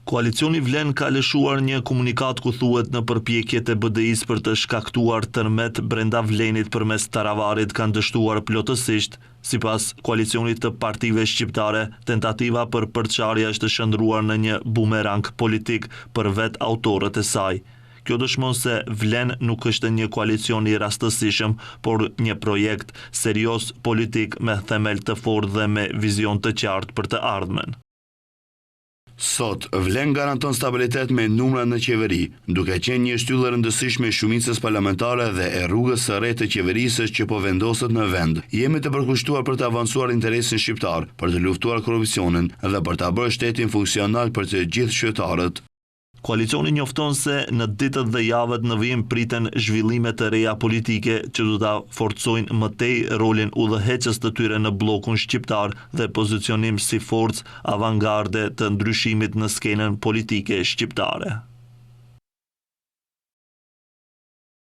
Koalicioni Vlen ka lëshuar një komunikat ku thuhet në përpjekjet e BDI-s për të shkaktuar tërmet brenda Vlenit përmes taravarit kanë dështuar plotësisht. Sipas koalicionit të partive shqiptare, tentativa për përçarje është shndruar në një bumerang politik për vet autorët e saj. Kjo dëshmon se Vlen nuk është një koalicion i rastësishëm, por një projekt serios politik me themel të fortë dhe me vizion të qartë për të ardhmen. Sot, Vlen garanton stabilitet me numra në qeveri, duke qenë një shtyllë rëndësishme e shumicës parlamentare dhe e rrugës së re të qeverisë që po vendoset në vend. Jemi të përkushtuar për të avancuar interesin shqiptar, për të luftuar korrupsionin dhe për ta bërë shtetin funksional për të gjithë qytetarët. Koalicioni njofton se në ditët dhe javët në vijim priten zhvillime të reja politike që do ta forcojnë më tej rolin udhëheqës të tyre në bllokun shqiptar dhe pozicionim si forcë avangarde të ndryshimit në skenën politike shqiptare.